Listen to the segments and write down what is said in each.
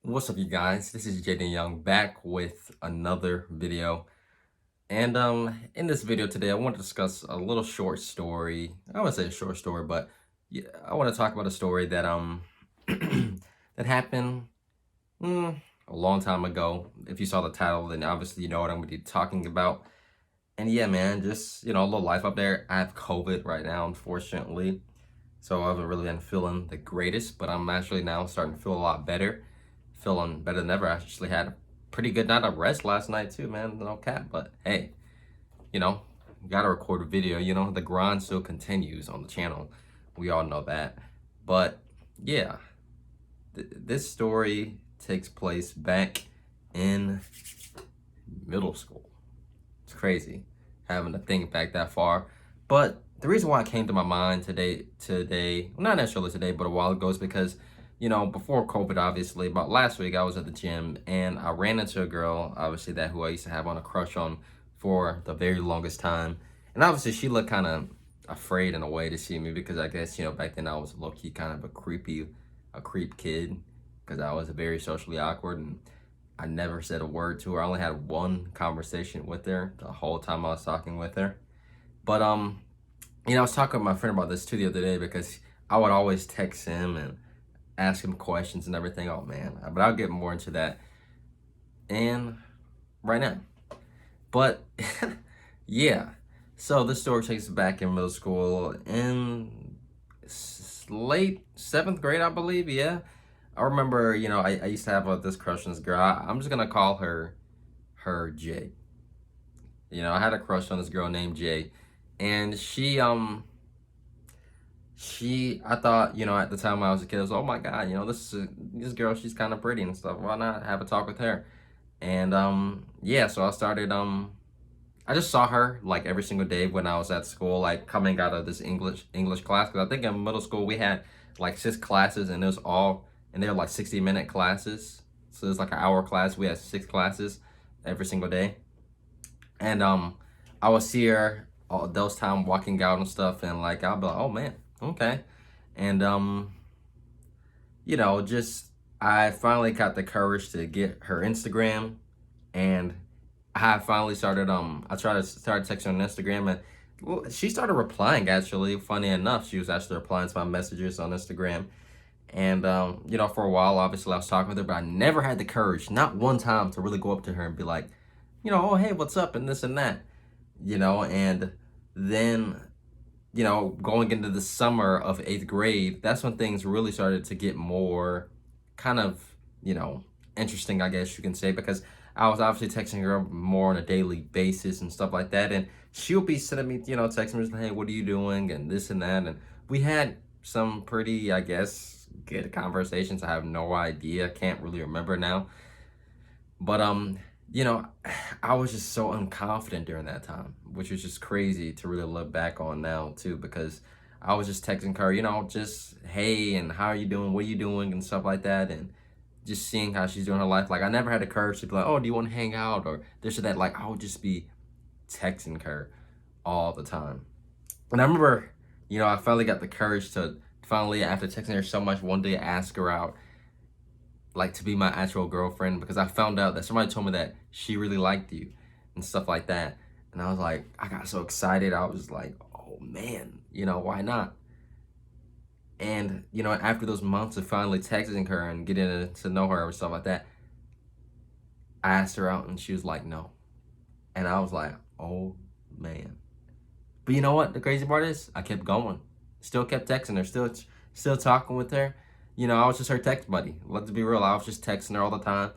What's up, you guys? This is Jayden Young back with another video. And in this video today, I want to discuss a little short story. I wouldn't say a short story, but yeah, I want to talk about a story that that happened a long time ago. If you saw the title, then obviously you know what I'm going to be talking about. And yeah, man, just a little life up there. I have COVID right now, unfortunately, so I haven't really been feeling the greatest, but I'm actually now starting to feel a lot better, feeling better than ever. I actually had a pretty good night of rest last night too, man. No cap, but hey, you know, gotta record a video. The grind still continues on the channel. We all know that. But yeah, this story takes place back in middle school. It's crazy having to think back that far. But the reason why it came to my mind today, well, not necessarily today, but a while ago, is because, before COVID, obviously, about last week, I was at the gym and I ran into a girl, obviously, who I used to have on a crush on for the very longest time. And obviously, she looked kind of afraid in a way to see me because I guess, back then I was low key kind of a creep kid because I was very socially awkward and I never said a word to her. I only had one conversation with her the whole time I was talking with her. But I was talking with my friend about this too the other day because I would always text him and ask him questions and everything. Oh man, but I'll get more into that and right now. But yeah, so this story takes us back in middle school in late seventh grade, I believe. Yeah, I remember. I used to have this crush on this girl. I'm just gonna call her Jay. I had a crush on this girl named Jay, and I thought, at the time when I was a kid, I was, oh my God, this girl, she's kind of pretty and stuff. Why not have a talk with her? And yeah, so I started I just saw her like every single day when I was at school, like coming out of this English class. Because I think in middle school we had like 6 classes, and they were like 60-minute classes. So it's like an hour class. We had 6 classes every single day. And I would see her all those time walking out and stuff, and like I'll be like, oh man, okay. And just I finally got the courage to get her Instagram, and I finally started I tried to start texting on Instagram, and well, she started replying. Actually, funny enough, she was actually replying to my messages on Instagram. And for a while, obviously I was talking with her, but I never had the courage, not one time, to really go up to her and be like, oh hey, what's up, and this and that. And then, going into the summer of 8th grade, that's when things really started to get more kind of, interesting, I guess you can say, because I was obviously texting her more on a daily basis and stuff like that. And she'll be sending me, texting me, hey, what are you doing? And this and that. And we had some pretty, I guess, good conversations. I have no idea. Can't really remember now. But you know, I was just so unconfident during that time, which was just crazy to really look back on now too, because I was just texting her, just hey, and how are you doing? What are you doing? And stuff like that, and just seeing how she's doing her life. Like I never had the courage to be like, oh, do you want to hang out or this or that? Like I would just be texting her all the time. And I remember, I finally got the courage to finally, after texting her so much, one day ask her out, like to be my actual girlfriend, because I found out that somebody told me that she really liked you and stuff like that. And I was like, I got so excited. I was like, oh man, why not? And, after those months of finally texting her and getting to know her and stuff like that, I asked her out and she was like, no. And I was like, oh man. But you know what? The crazy part is I kept going. Still kept texting her, still talking with her. I was just her text buddy. Let's be real. I was just texting her all the time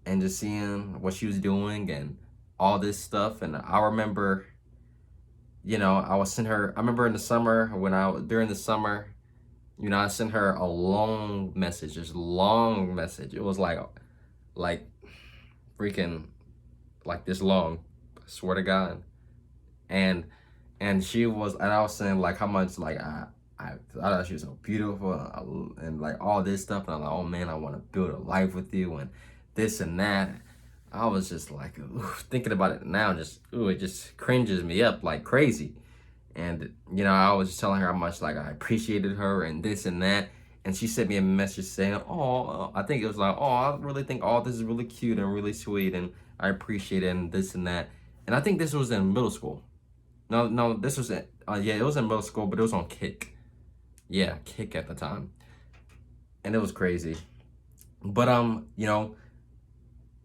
and just seeing what she was doing and all this stuff. And I remember, I was sent her. I remember in the summer during the summer, I sent her a long message, just long message. It was like freaking like this long. I swear to God. And and I was saying like how much like I thought she was so beautiful and like all this stuff, and I'm like, oh man, I want to build a life with you and this and that. I was just like, ooh, thinking about it now, it just cringes me up like crazy. And I was just telling her how much like I appreciated her and this and that. And she sent me a message saying, "Oh, I think it was like, oh, I really think all this is really cute and really sweet, and I appreciate it, and this and that." And I think this was in middle school. No, no, this was yeah, it was in middle school, but it was on Kick. Yeah, Kick at the time, and it was crazy. But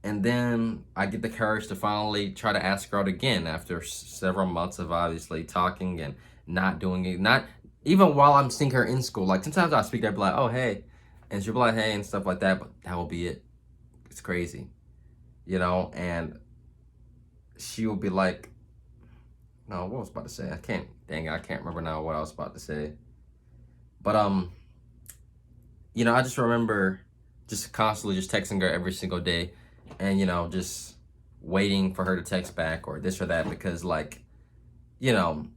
and then I get the courage to finally try to ask her out again after several months of obviously talking and not doing it. Not even while I'm seeing her in school. Like sometimes I speak, I'd be like, "Oh hey," and she'll be like, "Hey," and stuff like that. But that will be it. It's crazy, And she will be like, "No, what was I about to say? I can't. Dang it, I can't remember now what I was about to say." But I just remember just constantly just texting her every single day, and just waiting for her to text back or this or that because like you know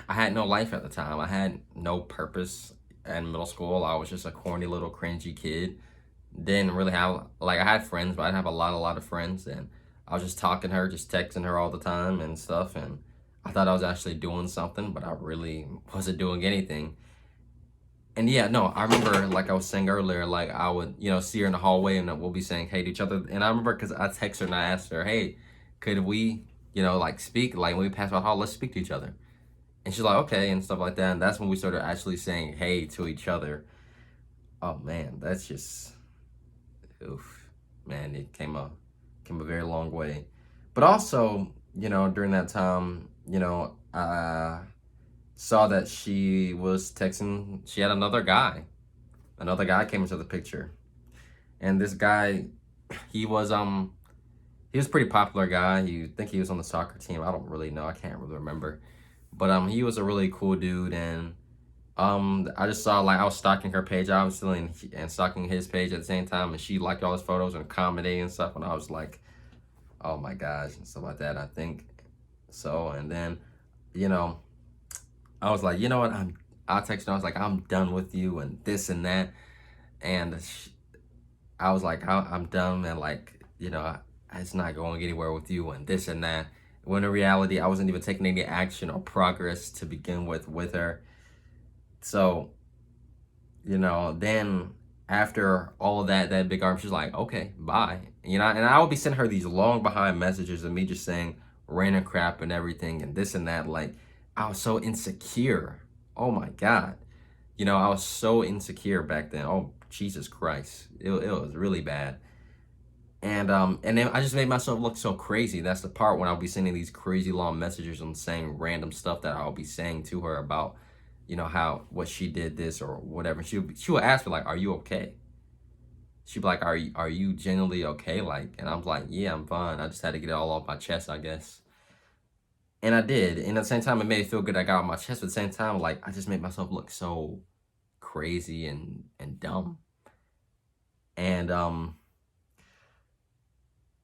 I had no life at the time. I had no purpose in middle school. I was just a corny little cringy kid. Didn't really have like I had friends, but I didn't have a lot of friends, and I was just talking to her, just texting her all the time and stuff, and I thought I was actually doing something, but I really wasn't doing anything. And yeah, no, I remember, like I was saying earlier, like I would, see her in the hallway and we'll be saying hey to each other. And I remember because I texted her and I asked her, hey, could we, like speak? Like when we pass by the hall, let's speak to each other. And she's like, okay, and stuff like that. And that's when we started actually saying hey to each other. Oh man, that's just, oof, man, it came a very long way. But also, during that time, I saw that she was texting, she had another guy. Another guy came into the picture. And this guy, he was he was a pretty popular guy. You think he was on the soccer team. I don't really know. I can't really remember. But he was a really cool dude, and I just saw like I was stalking her page obviously, and stalking his page at the same time, and she liked all his photos and commenting and stuff, and I was like, oh my gosh, and stuff like that. I think so. And then you know I was like, you know what, I texted her. I was like, I'm done with you and this and that, and I was like, I'm done, and like, it's not going anywhere with you and this and that. When in reality, I wasn't even taking any action or progress to begin with her. So, then after all of that big arm, she's like, okay, bye. And I would be sending her these long behind messages of me just saying random crap and everything and this and that. Like, I was so insecure. Oh my God. I was so insecure back then. Oh, Jesus Christ. It was really bad. And then I just made myself look so crazy. That's the part when I'll be sending these crazy long messages and saying random stuff that I'll be saying to her about, how what she did this or whatever. She would ask me like, "Are you okay?" She'd be like, "Are you genuinely okay?" Like, and I'm like, "Yeah, I'm fine. I just had to get it all off my chest, I guess." And I did. And at the same time, it made me feel good. I got off my chest. But at the same time, like I just made myself look so crazy and dumb. And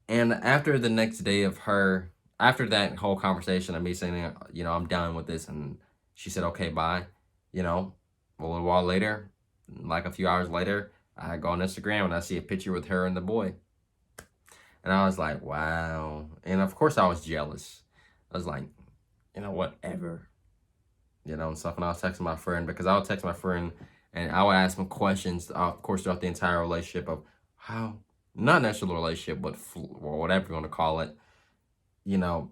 And after the next day of her, after that whole conversation of me saying, I'm done with this, and she said, okay, bye, you know, a little while later, like a few hours later, I go on Instagram and I see a picture with her and the boy. And I was like, wow. And of course I was jealous. I was like, whatever, and stuff. And I was texting my friend because I would text my friend and I would ask him questions, of course, throughout the entire relationship of how, not necessarily relationship, but or whatever you want to call it, you know,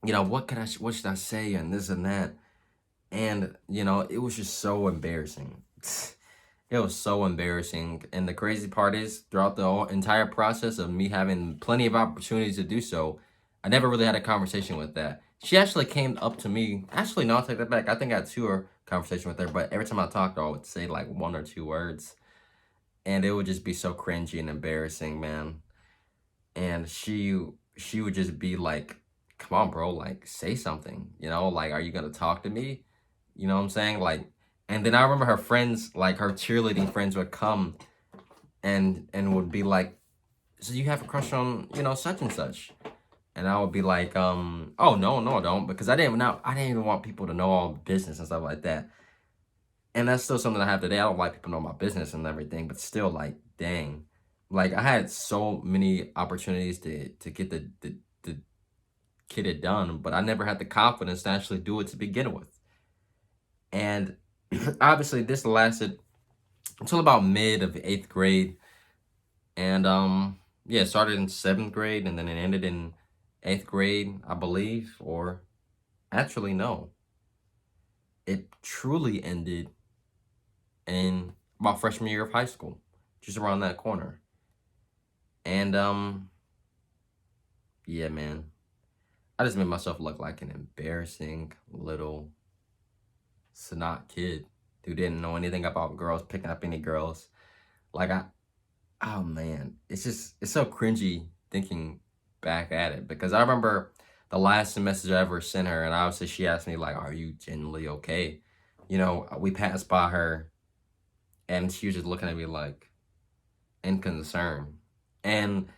what should I say and this and that. And, it was just so embarrassing. It was so embarrassing. And the crazy part is, throughout the whole entire process of me having plenty of opportunities to do so, I never really had a conversation with that. She actually came up to me. Actually, no, I'll take that back. I think I had two conversation with her, but every time I talked to her, I would say like one or two words. And it would just be so cringy and embarrassing, man. And she would just be like, come on, bro, like say something, like, are you gonna talk to me? You know what I'm saying? Like, and then I remember her friends, like her cheerleading friends would come and would be like, so you have a crush on, such and such. And I would be like, oh no, I don't, because I didn't even want people to know all the business and stuff like that. And that's still something I have today. I don't like people to know my business and everything, but still, like, dang. Like, I had so many opportunities to get the get it done, but I never had the confidence to actually do it to begin with. And obviously, this lasted until about mid of 8th grade. And yeah, it started in 7th grade and then it ended in 8th grade, I believe. Or actually, no, it truly ended in about freshman year of high school, just around that corner. And yeah, man, I just made myself look like an embarrassing little snot kid who didn't know anything about girls, picking up any girls. Like oh man, it's so cringy thinking back at it, because I remember the last message I ever sent her, and obviously she asked me like, "Are you genuinely okay?" You know, we passed by her, and she was just looking at me like in concern, and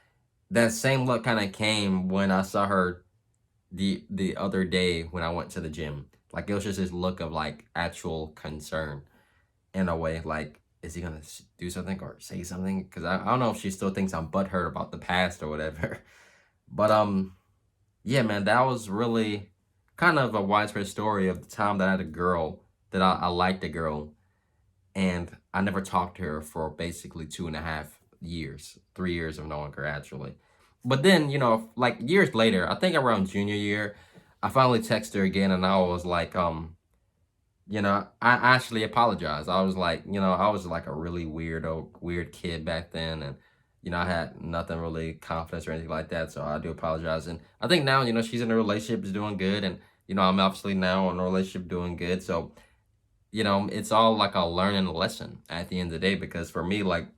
that same look kind of came when I saw her the other day when I went to the gym. Like it was just this look of like actual concern in a way. Like, is he gonna do something or say something? Because I don't know if she still thinks I'm butthurt about the past or whatever. But yeah, man, that was really kind of a widespread story of the time that I had a girl that I liked a girl, and I never talked to her for basically 2.5 years, 3 years of knowing her actually. But then, you know, like years later, I think around junior year, I finally texted her again, and I was like, you know, I actually apologized. I was like, you know, I was like a really weird kid back then, and you know, I had nothing really confidence or anything like that. So I do apologize, and I think now, you know, she's in a relationship, is doing good, and you know, I'm obviously now in a relationship doing good. So you know, it's all like a learning lesson at the end of the day, because for me, like,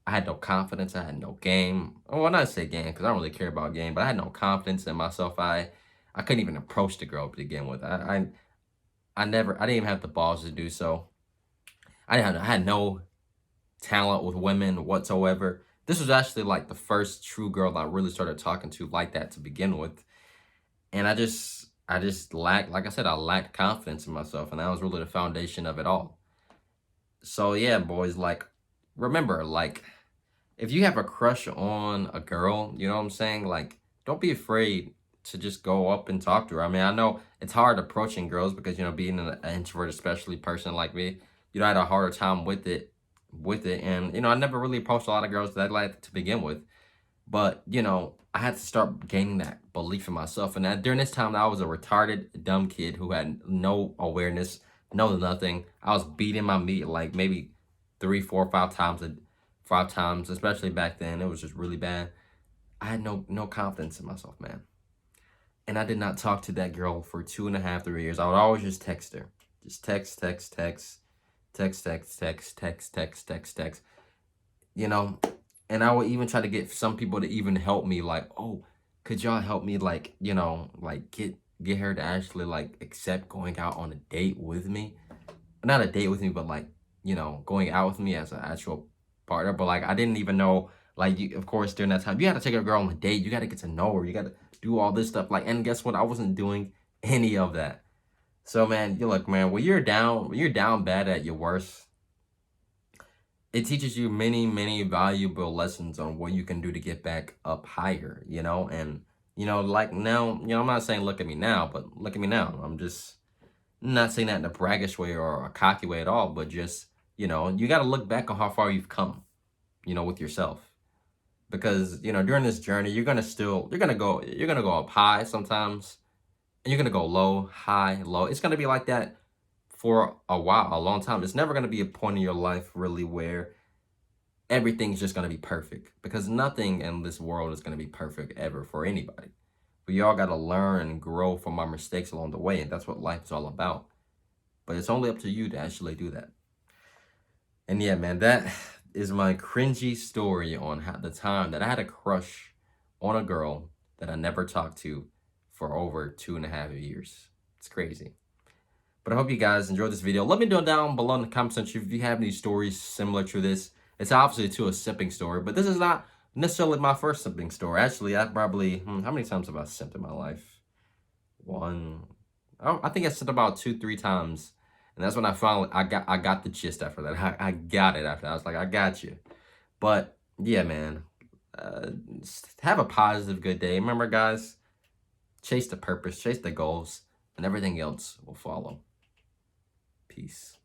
I had no confidence, I had no game. Well, not say game because I don't really care about game, but I had no confidence in myself. I couldn't even approach the girl to begin with. I didn't even have the balls to do so. I had no talent with women whatsoever. This was actually like the first true girl that I really started talking to like that to begin with. And I just lacked, like I said, I lacked confidence in myself, and that was really the foundation of it all. So yeah, boys, like, remember, like, if you have a crush on a girl, you know what I'm saying? Like, don't be afraid to just go up and talk to her. I mean, I know it's hard approaching girls because, you know, being an introvert, especially person like me, you know, I had a harder time with it. And, you know, I never really approached a lot of girls that I liked to begin with. But, you know, I had to start gaining that belief in myself. And that during this time, I was a retarded, dumb kid who had no awareness, no nothing. I was beating my meat like maybe 3, 4, 5 times, especially back then. It was just really bad. I had no confidence in myself, man. And I did not talk to that girl for 2.5, 3 years. I would always just text her. Just text. You know, and I would even try to get some people to even help me, like, oh, could y'all help me, like, you know, like get her to actually like accept going out on a date with me. Not a date with me, but like, you know, going out with me as an actual partner. But like I didn't even know, like, you, of course, during that time, you gotta take a girl on a date, you gotta get to know her, you gotta do all this stuff. Like, and guess what? I wasn't doing any of that. So man, you look, man, when you're down bad at your worst, it teaches you many valuable lessons on what you can do to get back up higher, you know. And you know, like now, you know, I'm not saying look at me now, but look at me now. I'm just not saying that in a braggish way or a cocky way at all, but just, you know, you got to look back on how far you've come, you know, with yourself. Because, you know, during this journey, you're going to go up high sometimes, and you're going to go low, high, low. It's going to be like that for a while, a long time. It's never going to be a point in your life really where everything's just going to be perfect, because nothing in this world is going to be perfect ever for anybody. We all got to learn and grow from our mistakes along the way, and that's what life is all about. But it's only up to you to actually do that. And yeah, man, that is my cringy story on how the time that I had a crush on a girl that I never talked to for over 2.5 years. It's crazy. But I hope you guys enjoyed this video. Let me know down below in the comment section if you have any stories similar to this. It's obviously to a sipping story, but this is not necessarily my first sipping story. Actually, I probably, how many times have I sipped in my life? One, oh, I think I sipped about 2, 3 times. And that's when I got the gist after that. I got it after that. I was like, I got you. But yeah, man, have a positive, good day. Remember, guys, chase the purpose, chase the goals, and everything else will follow. Peace.